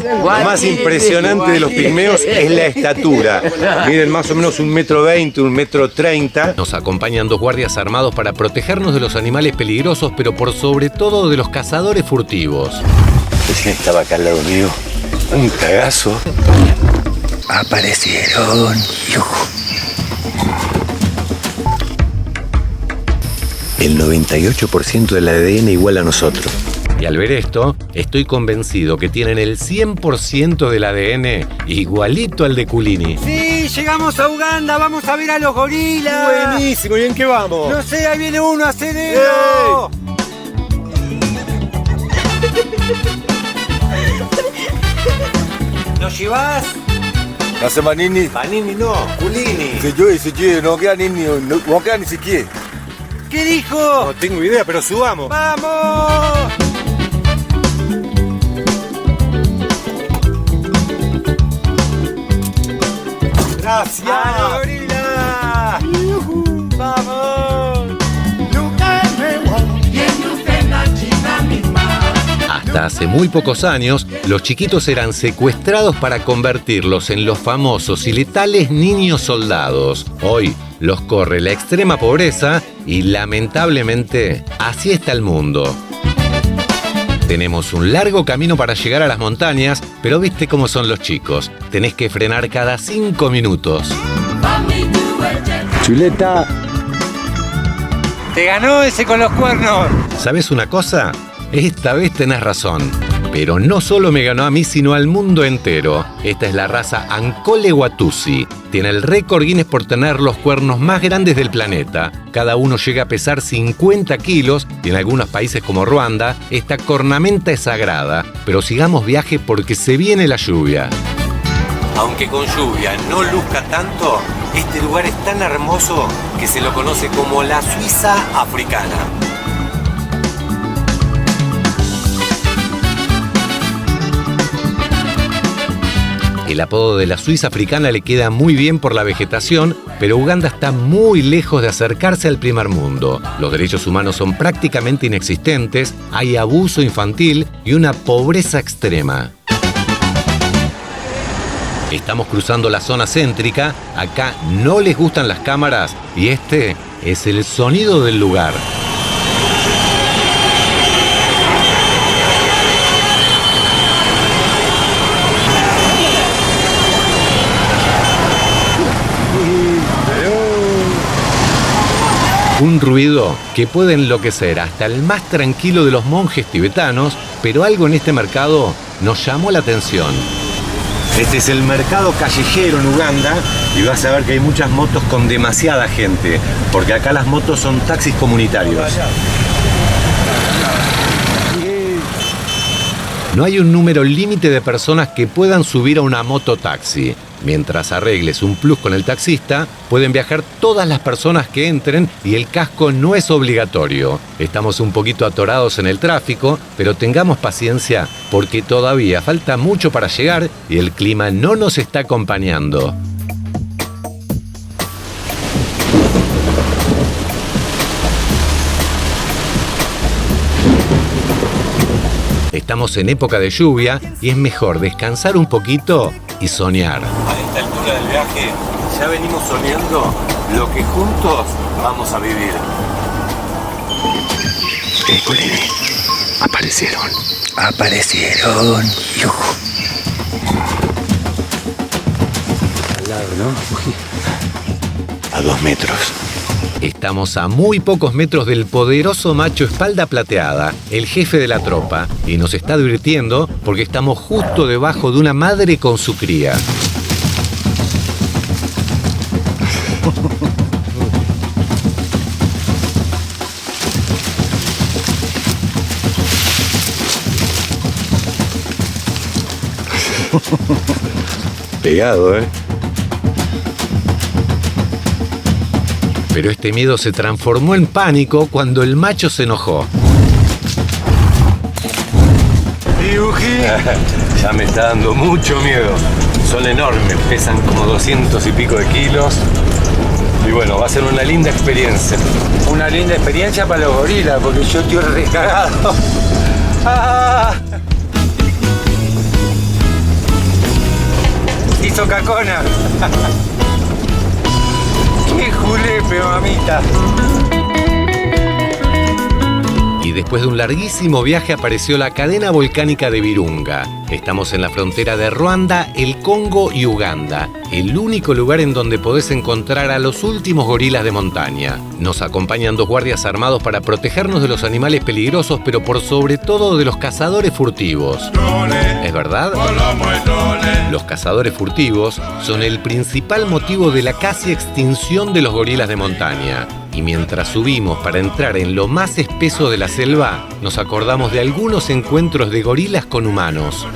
Lo más impresionante de los pigmeos es la estatura. Miden más o menos 1,20 m, 1,30 m. Nos acompañan 2 guardias armados para protegernos de los animales peligrosos, pero por sobre todo de los cazadores furtivos. Recién estaba acá al lado mío. Un cagazo. Aparecieron. El 98% del ADN igual a nosotros. Y al ver esto, estoy convencido que tienen el 100% del ADN igualito al de Culini. Sí, llegamos a Uganda, vamos a ver a los gorilas. Buenísimo, ¿y en qué vamos? No sé, ahí viene uno, acelero. ¿Nos llevas? Hace Manini. Panini no, Culini. Si yo, no queda ni siquiera. ¿Qué dijo? No tengo idea, pero subamos. ¡Vamos! Gracias. ¡A los gorilas! ¡Vamos! Hasta hace muy pocos años, los chiquitos eran secuestrados para convertirlos en los famosos y letales niños soldados. Hoy los corre la extrema pobreza y, lamentablemente, así está el mundo. Tenemos un largo camino para llegar a las montañas, pero viste cómo son los chicos. Tenés que frenar cada 5 minutos. Chuleta. ¡Te ganó ese con los cuernos! ¿Sabes una cosa? Esta vez tenés razón. Pero no solo me ganó a mí, sino al mundo entero. Esta es la raza Ankole Watusi. Tiene el récord Guinness por tener los cuernos más grandes del planeta. Cada uno llega a pesar 50 kilos y en algunos países como Ruanda, esta cornamenta es sagrada. Pero sigamos viaje porque se viene la lluvia. Aunque con lluvia no luzca tanto, este lugar es tan hermoso que se lo conoce como la Suiza africana. El apodo de la Suiza africana le queda muy bien por la vegetación, pero Uganda está muy lejos de acercarse al primer mundo. Los derechos humanos son prácticamente inexistentes, hay abuso infantil y una pobreza extrema. Estamos cruzando la zona céntrica, acá no les gustan las cámaras y este es el sonido del lugar. Un ruido que puede enloquecer hasta el más tranquilo de los monjes tibetanos, pero algo en este mercado nos llamó la atención. Este es el mercado callejero en Uganda y vas a ver que hay muchas motos con demasiada gente, porque acá las motos son taxis comunitarios. No hay un número límite de personas que puedan subir a una mototaxi. Mientras arregles un plus con el taxista, pueden viajar todas las personas que entren y el casco no es obligatorio. Estamos un poquito atorados en el tráfico, pero tengamos paciencia porque todavía falta mucho para llegar y el clima no nos está acompañando. Estamos en época de lluvia y es mejor descansar un poquito y soñar. A esta altura del viaje ya venimos soñando lo que juntos vamos a vivir. Culini, aparecieron. Aparecieron. Al lado, ¿no? A 2 metros. Estamos a muy pocos metros del poderoso macho espalda plateada, el jefe de la tropa, y nos está advirtiendo porque estamos justo debajo de una madre con su cría. Pegado, ¿eh? Pero este miedo se transformó en pánico cuando el macho se enojó. Ya me está dando mucho miedo. Son enormes, pesan como 200 y pico de kilos. Y bueno, va a ser una linda experiencia. Una linda experiencia para los gorilas, porque yo estoy recagado. ¡Ah! socacona. ¡Qué julepe, mamita! Y después de un larguísimo viaje apareció la cadena volcánica de Virunga. Estamos en la frontera de Ruanda, el Congo y Uganda, el único lugar en donde podés encontrar a los últimos gorilas de montaña. Nos acompañan 2 guardias armados para protegernos de los animales peligrosos, pero por sobre todo de los cazadores furtivos. ¿Es verdad? Los cazadores furtivos son el principal motivo de la casi extinción de los gorilas de montaña. Y mientras subimos para entrar en lo más espeso de la selva, nos acordamos de algunos encuentros de gorilas con humanos.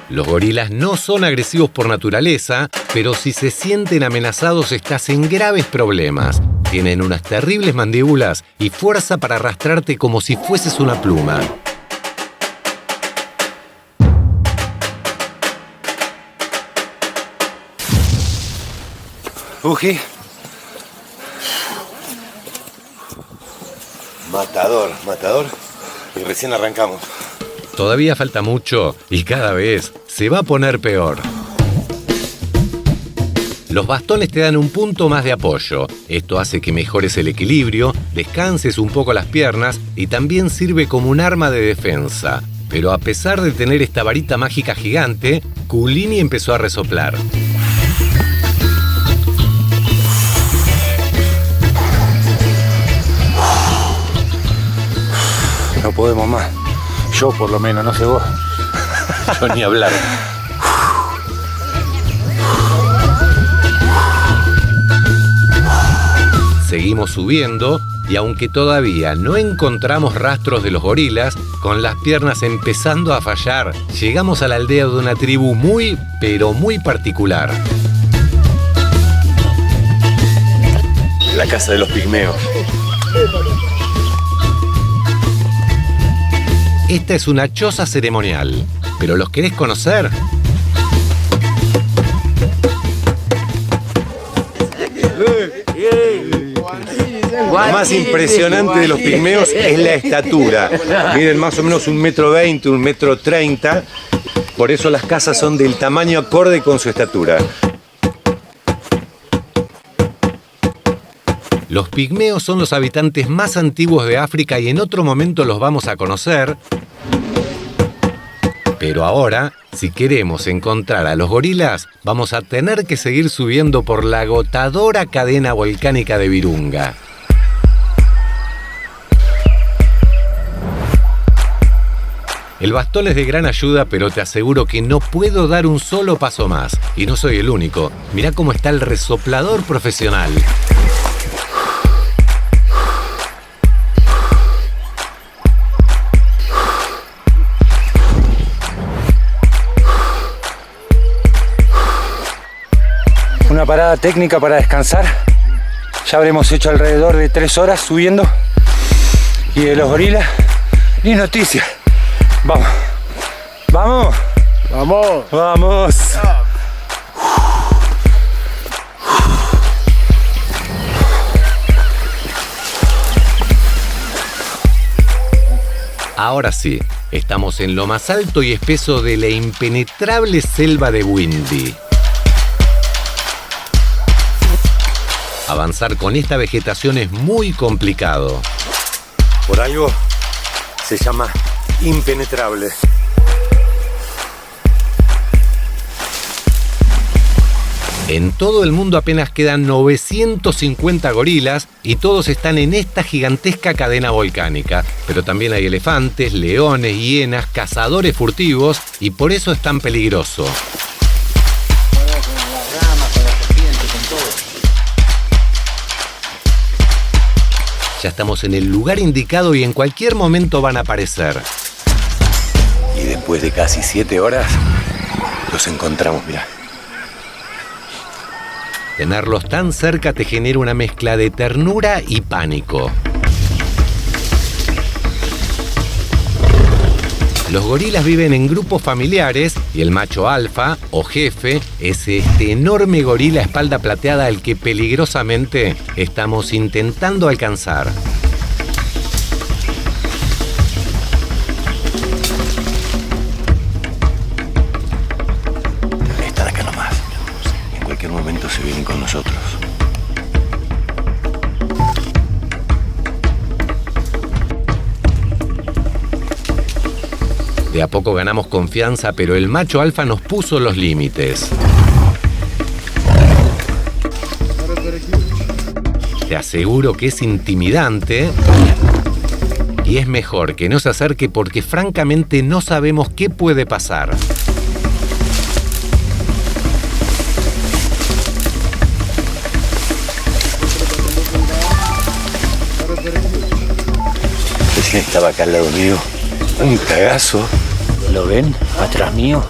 Los gorilas no son agresivos por naturaleza, pero si se sienten amenazados estás en graves problemas. Tienen unas terribles mandíbulas y fuerza para arrastrarte como si fueses una pluma. Uji. Matador. Y recién arrancamos. Todavía falta mucho y cada vez se va a poner peor. Los bastones te dan un punto más de apoyo. Esto hace que mejores el equilibrio, descanses un poco las piernas y también sirve como un arma de defensa. Pero a pesar de tener esta varita mágica gigante, Culini empezó a resoplar. No podemos más. Yo por lo menos, no sé vos. Yo ni hablar. Seguimos subiendo y aunque todavía no encontramos rastros de los gorilas, con las piernas empezando a fallar, llegamos a la aldea de una tribu muy, pero muy particular. La casa de los pigmeos. Esta es una choza ceremonial, pero ¿los querés conocer? Lo más impresionante de los pigmeos es la estatura. Miden más o menos 1,20 m, 1,30 m. Por eso las casas son del tamaño acorde con su estatura. Los pigmeos son los habitantes más antiguos de África y en otro momento los vamos a conocer. Pero ahora, si queremos encontrar a los gorilas, vamos a tener que seguir subiendo por la agotadora cadena volcánica de Virunga. El bastón es de gran ayuda, pero te aseguro que no puedo dar un solo paso más. Y no soy el único. Mirá cómo está el resoplador profesional. Una parada técnica para descansar. Ya habremos hecho alrededor de 3 horas subiendo. Y de los gorilas, ni noticias. Vamos. ¡Vamos! ¡Vamos! ¡Vamos! Ahora sí, estamos en lo más alto y espeso de la impenetrable selva de Bwindi. Avanzar con esta vegetación es muy complicado. Por algo se llama impenetrable. En todo el mundo apenas quedan 950 gorilas y todos están en esta gigantesca cadena volcánica. Pero también hay elefantes, leones, hienas, cazadores furtivos y por eso es tan peligroso. Ya estamos en el lugar indicado y en cualquier momento van a aparecer. Y después de casi 7 horas, los encontramos, mirá. Tenerlos tan cerca te genera una mezcla de ternura y pánico. Los gorilas viven en grupos familiares y el macho alfa, o jefe, es este enorme gorila espalda plateada al que peligrosamente estamos intentando alcanzar. Están acá nomás. En cualquier momento se vienen con nosotros. De a poco ganamos confianza, pero el macho alfa nos puso los límites. Te aseguro que es intimidante y es mejor que no se acerque porque francamente no sabemos qué puede pasar. Recién estaba acá al lado mío. Un cagazo. ¿Lo ven? Atrás mío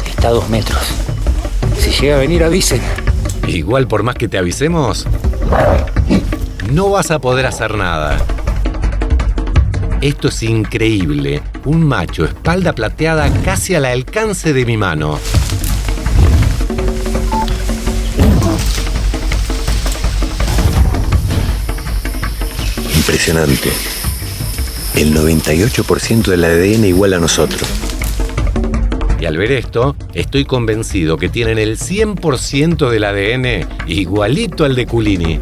está a 2 metros. Si llega a venir, avisen. Igual por más que te avisemos, no vas a poder hacer nada. Esto es increíble. Un macho espalda plateada casi al alcance de mi mano. Impresionante. El 98% del ADN igual a nosotros. Y al ver esto, estoy convencido que tienen el 100% del ADN igualito al de Culini.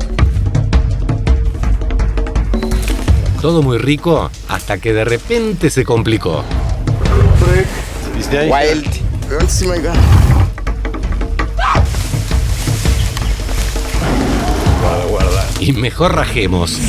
Todo muy rico hasta que de repente se complicó. Wild. Oh my God. Y mejor rajemos.